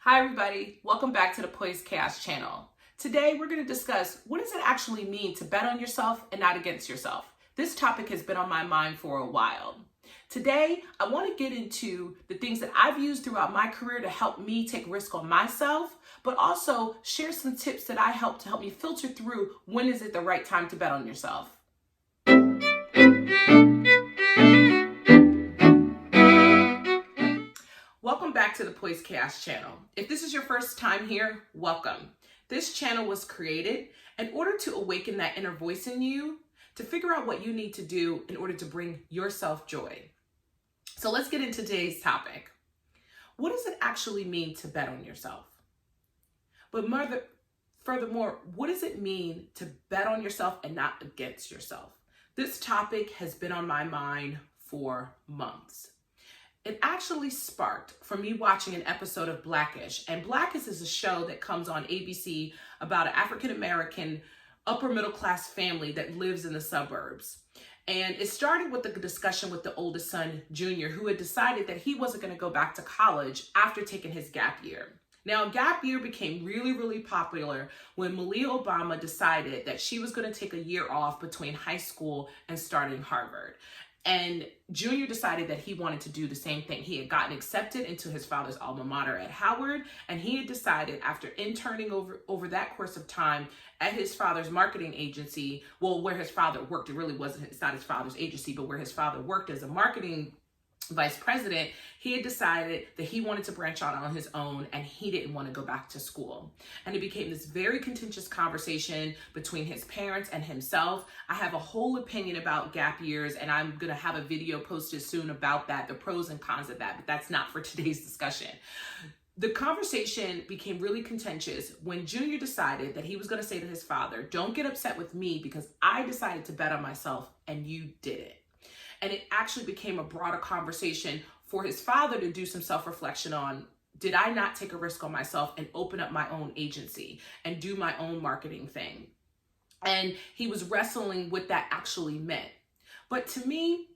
Hi everybody, welcome back to the Poised Chaos channel. Today we're going to discuss what does it actually mean to bet on yourself and not against yourself. This topic has been on my mind for a while. Today I want to get into the things that I've used throughout my career to help me take risk on myself, but also share some tips that I help to help me filter through when is it the right time to bet on yourself. Welcome back to the Poised Chaos channel. If this is your first time here, welcome. This channel was created in order to awaken that inner voice in you to figure out what you need to do in order to bring yourself joy. So let's get into today's topic. What does it actually mean to bet on yourself? But furthermore, what does it mean to bet on yourself and not against yourself? This topic has been on my mind for months. It actually sparked from me watching an episode of Blackish. And Blackish is a show that comes on ABC about an African-American upper middle class family that lives in the suburbs. And it started with the discussion with the oldest son, Junior, who had decided that he wasn't going to go back to college after taking his gap year. Now, gap year became really popular when Malia Obama decided that she was going to take a year off between high school and starting Harvard. And Junior decided that he wanted to do the same thing. He had gotten accepted into his father's alma mater at Howard, and he had decided after interning over that course of time at his father's marketing agency, well, where his father worked, it's not his father's agency, but where his father worked as a marketing vice president, he had decided that he wanted to branch out on his own and he didn't want to go back to school. And it became this very contentious conversation between his parents and himself. I have a whole opinion about gap years and I'm going to have a video posted soon about that, the pros and cons of that, but that's not for today's discussion. The conversation became really contentious when Junior decided that he was going to say to his father, "Don't get upset with me because I decided to bet on myself and you didn't." And it actually became a broader conversation for his father to do some self-reflection on, did I not take a risk on myself and open up my own agency and do my own marketing thing? And he was wrestling with that actually meant. But to me,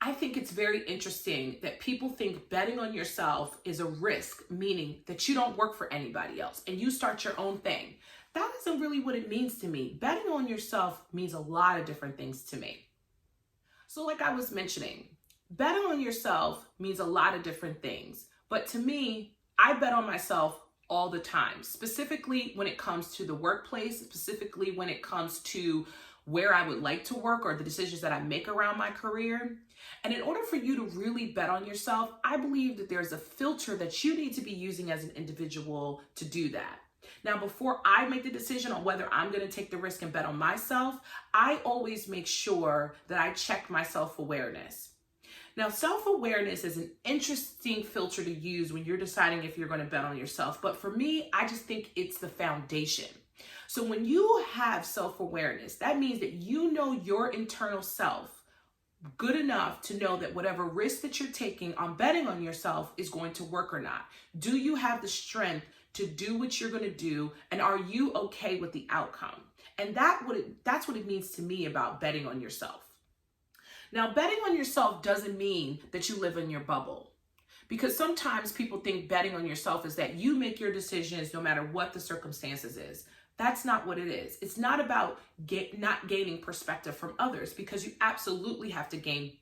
I think it's very interesting that people think betting on yourself is a risk, meaning that you don't work for anybody else and you start your own thing. That isn't really what it means to me. Betting on yourself means a lot of different things to me. So like I was mentioning, betting on yourself means a lot of different things. But to me, I bet on myself all the time, specifically when it comes to the workplace, specifically when it comes to where I would like to work or the decisions that I make around my career. And in order for you to really bet on yourself, I believe that there's a filter that you need to be using as an individual to do that. Now, before I make the decision on whether I'm going to take the risk and bet on myself, I always make sure that I check my self-awareness. Now, self-awareness is an interesting filter to use when you're deciding if you're going to bet on yourself. But for me, I just think it's the foundation. So when you have self-awareness, that means that you know your internal self good enough to know that whatever risk that you're taking on betting on yourself is going to work or not. Do you have the strength to do what you're going to do, and are you okay with the outcome? And that's what it means to me about betting on yourself. Now, betting on yourself doesn't mean that you live in your bubble, because sometimes people think betting on yourself is that you make your decisions no matter what the circumstances is. That's not what it is. It's not about not gaining perspective from others, because you absolutely have to gain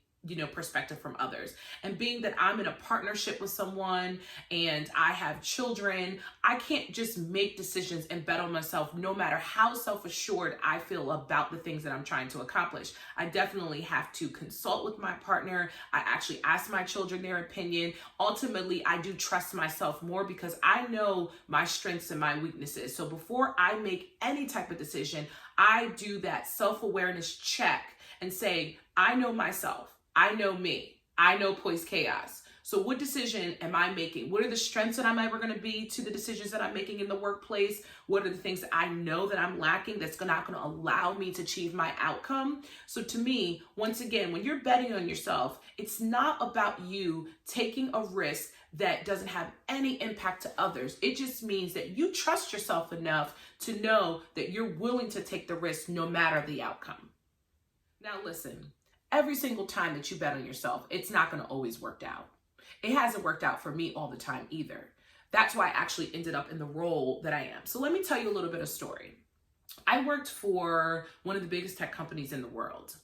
perspective from others. And being that I'm in a partnership with someone and I have children, I can't just make decisions and bet on myself no matter how self-assured I feel about the things that I'm trying to accomplish. I definitely have to consult with my partner. I actually ask my children their opinion. Ultimately, I do trust myself more because I know my strengths and my weaknesses. So before I make any type of decision, I do that self-awareness check and say, I know myself. I know me. I know Poised Chaos. So what decision am I making? What are the strengths that I'm ever going to be to the decisions that I'm making in the workplace? What are the things that I know that I'm lacking that's not going to allow me to achieve my outcome? So to me, once again, when you're betting on yourself, it's not about you taking a risk that doesn't have any impact to others. It just means that you trust yourself enough to know that you're willing to take the risk no matter the outcome. Now listen. Every single time that you bet on yourself, it's not going to always work out. It hasn't worked out for me all the time either. That's why I actually ended up in the role that I am. So let me tell you a little bit of story. I worked for one of the biggest tech companies in the world.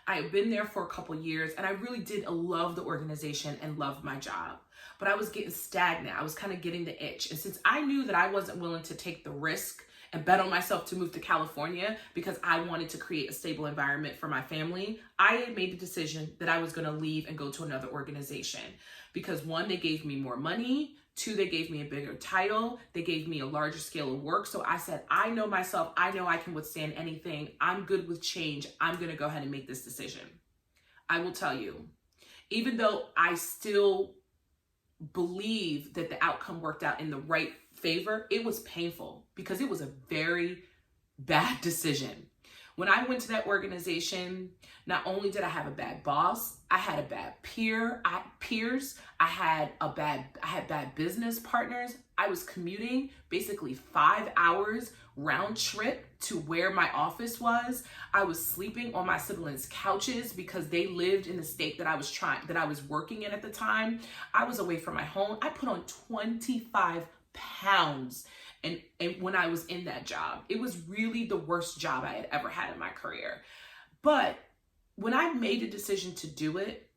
I had been there for a couple years, and I really did love the organization and love my job. But I was getting stagnant. I was kind of getting the itch. And since I knew that I wasn't willing to take the risk and bet on myself to move to California because I wanted to create a stable environment for my family, I had made the decision that I was going to leave and go to another organization. Because one, they gave me more money. Two, they gave me a bigger title. They gave me a larger scale of work. So I said, I know myself. I know I can withstand anything. I'm good with change. I'm going to go ahead and make this decision. I will tell you, even though I still believe that the outcome worked out in the right favor, it was painful because it was a very bad decision. When I went to that organization, not only did I have a bad boss, I had a bad peers. I had bad business partners. I was commuting basically 5 hours round trip to where my office was. I was sleeping on my siblings' couches because they lived in the state that I was working in at the time. I was away from my home. I put on 25 pounds. And when I was in that job, it was really the worst job I had ever had in my career. But when I made a decision to do it,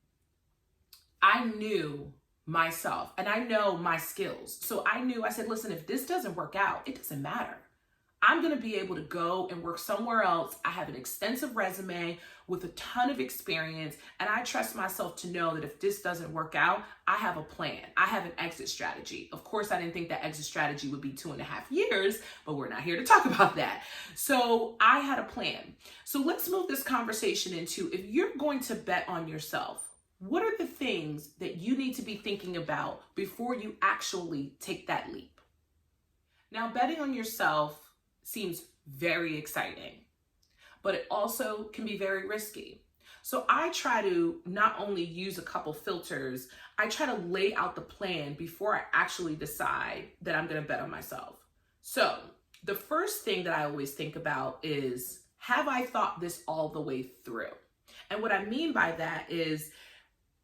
I knew myself and I know my skills. So I said, listen, if this doesn't work out, it doesn't matter. I'm going to be able to go and work somewhere else. I have an extensive resume with a ton of experience, and I trust myself to know that if this doesn't work out, I have a plan. I have an exit strategy. Of course, I didn't think that exit strategy would be 2.5 years, but we're not here to talk about that. So I had a plan. So let's move this conversation into, if you're going to bet on yourself, what are the things that you need to be thinking about before you actually take that leap? Now, betting on yourself seems very exciting, but it also can be very risky. So I try to not only use a couple filters, I try to lay out the plan before I actually decide that I'm going to bet on myself. So the first thing that I always think about is, have I thought this all the way through? And what I mean by that is,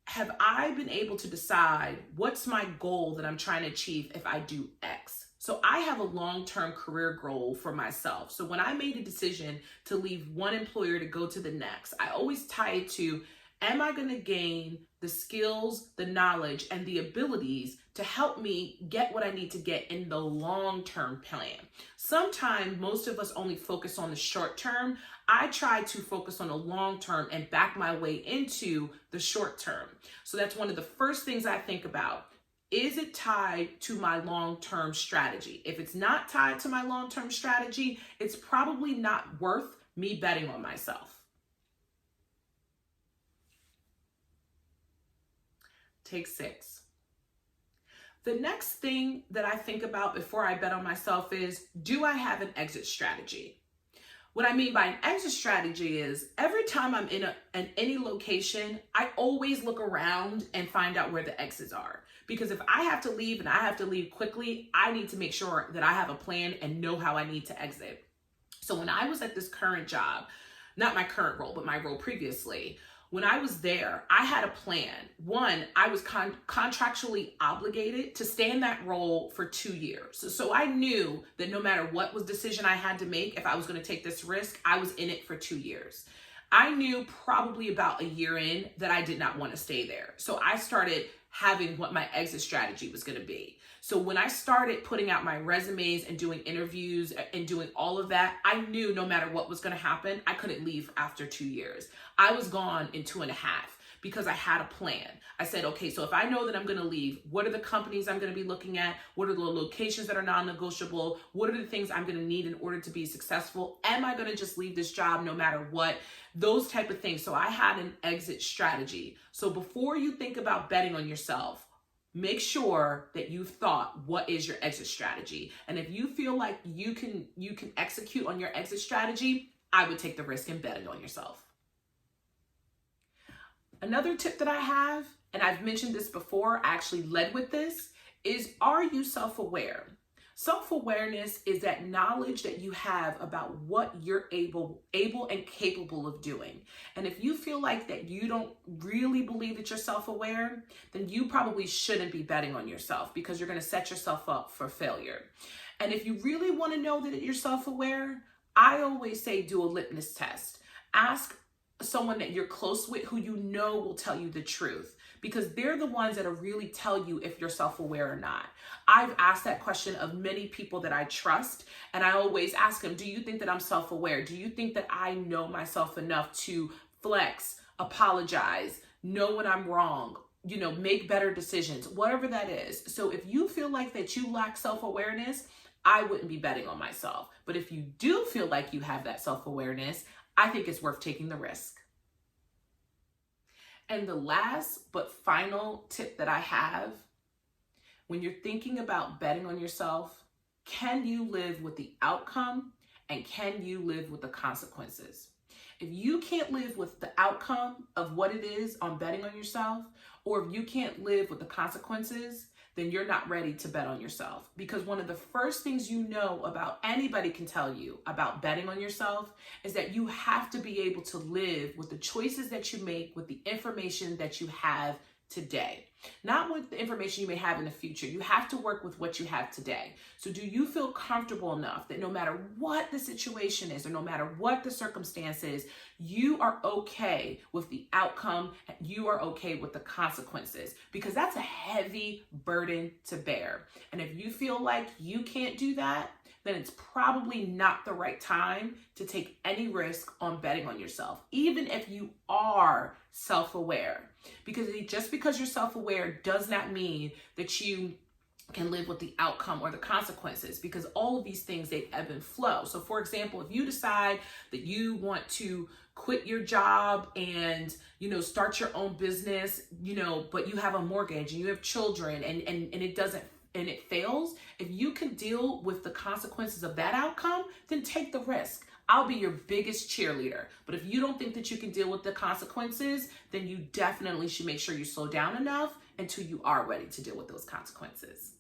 have I been able to decide what's my goal that I'm trying to achieve if I do X? So I have a long-term career goal for myself. So when I made a decision to leave one employer to go to the next, I always tie it to, am I going to gain the skills, the knowledge, and the abilities to help me get what I need to get in the long-term plan? Sometimes most of us only focus on the short term. I try to focus on the long term and back my way into the short term. So that's one of the first things I think about. Is it tied to my long-term strategy? If it's not tied to my long-term strategy, it's probably not worth me betting on myself. Take 6. The next thing that I think about before I bet on myself is, do I have an exit strategy? What I mean by an exit strategy is, every time I'm in any location, I always look around and find out where the exits are. Because if I have to leave and I have to leave quickly, I need to make sure that I have a plan and know how I need to exit. So when I was at this current job, not my current role, but my role previously, when I was there, I had a plan. One, I was contractually obligated to stay in that role for 2 years. So I knew that no matter what decision I had to make, if I was going to take this risk, I was in it for 2 years. I knew probably about a year in that I did not want to stay there. So I started having what my exit strategy was going to be. So when I started putting out my resumes and doing interviews and doing all of that, I knew no matter what was going to happen, I couldn't leave after 2 years. I was gone in 2.5 because I had a plan. I said, okay, so if I know that I'm going to leave, what are the companies I'm going to be looking at? What are the locations that are non-negotiable? What are the things I'm going to need in order to be successful? Am I going to just leave this job no matter what? Those type of things. So I had an exit strategy. So before you think about betting on yourself, make sure that you've thought, what is your exit strategy? And if you feel like you can execute on your exit strategy, I would take the risk in betting on yourself. Another tip that I have, and I've mentioned this before, I actually led with this, is, are you self-aware? Self-awareness is that knowledge that you have about what you're able and capable of doing. And if you feel like that you don't really believe that you're self-aware, then you probably shouldn't be betting on yourself, because you're going to set yourself up for failure. And if you really want to know that you're self-aware, I always say do a litmus test. Ask someone that you're close with who you know will tell you the truth, because they're the ones that'll really tell you if you're self-aware or not. I've asked that question of many people that I trust, and I always ask them, do you think that I'm self-aware? Do you think that I know myself enough to flex, apologize, know when I'm wrong, make better decisions, whatever that is. So if you feel like that you lack self-awareness, I wouldn't be betting on myself. But if you do feel like you have that self-awareness, I think it's worth taking the risk. And the last but final tip that I have, when you're thinking about betting on yourself, can you live with the outcome and can you live with the consequences? If you can't live with the outcome of what it is on betting on yourself, or if you can't live with the consequences, then you're not ready to bet on yourself. Because one of the first things about anybody can tell you about betting on yourself is that you have to be able to live with the choices that you make, with the information that you have today. Not with the information you may have in the future. You have to work with what you have today. So do you feel comfortable enough that no matter what the situation is, or no matter what the circumstance is, you are okay with the outcome and you are okay with the consequences? Because that's a heavy burden to bear. And if you feel like you can't do that, then it's probably not the right time to take any risk on betting on yourself, even if you are self-aware. Because just because you're self-aware does not mean that you can live with the outcome or the consequences, because all of these things, they ebb and flow. So for example, if you decide that you want to quit your job and, start your own business, but you have a mortgage and you have children and it fails, if you can deal with the consequences of that outcome, then take the risk. I'll be your biggest cheerleader. But if you don't think that you can deal with the consequences, then you definitely should make sure you slow down enough until you are ready to deal with those consequences.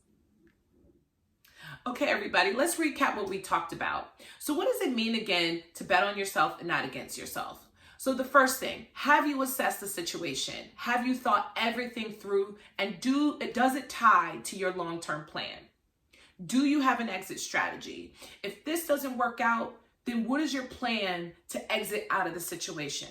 Okay, everybody, let's recap what we talked about. So what does it mean again to bet on yourself and not against yourself? So the first thing, have you assessed the situation? Have you thought everything through, and does it tie to your long-term plan? Do you have an exit strategy? If this doesn't work out, then what is your plan to exit out of the situation?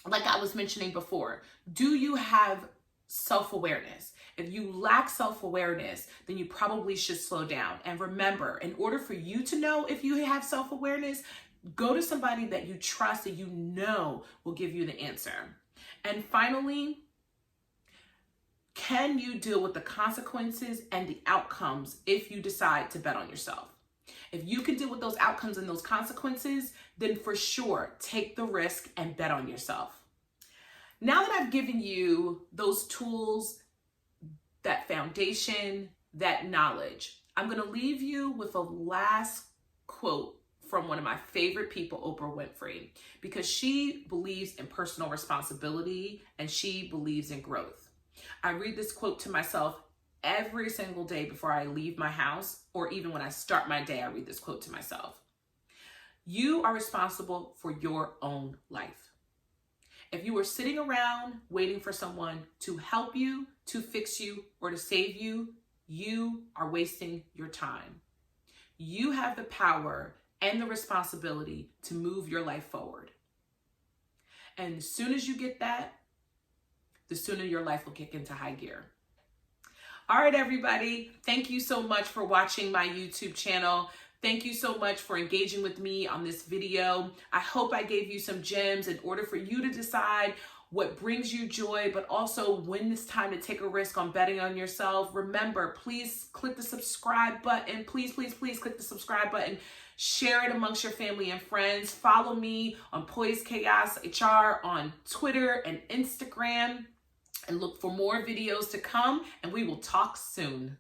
Like I was mentioning before, do you have self-awareness? If you lack self-awareness, then you probably should slow down. And remember, in order for you to know if you have self-awareness, go to somebody that you trust, that you know will give you the answer. And finally, can you deal with the consequences and the outcomes if you decide to bet on yourself? If you can deal with those outcomes and those consequences, then for sure, take the risk and bet on yourself. Now that I've given you those tools, that foundation, that knowledge, I'm going to leave you with a last quote from one of my favorite people, Oprah Winfrey, because she believes in personal responsibility and she believes in growth. I read this quote to myself every single day before I leave my house, or even when I start my day, I read this quote to myself. You are responsible for your own life. If you are sitting around waiting for someone to help you, to fix you, or to save you, you are wasting your time. You have the power and the responsibility to move your life forward. And as soon as you get that, the sooner your life will kick into high gear. All right, everybody. Thank you so much for watching my YouTube channel. Thank you so much for engaging with me on this video. I hope I gave you some gems in order for you to decide what brings you joy, but also when it's time to take a risk on betting on yourself. Remember, please click the subscribe button. Please, please, please click the subscribe button. Share it amongst your family and friends. Follow me on Poised Chaos HR on Twitter and Instagram. And look for more videos to come, and we will talk soon.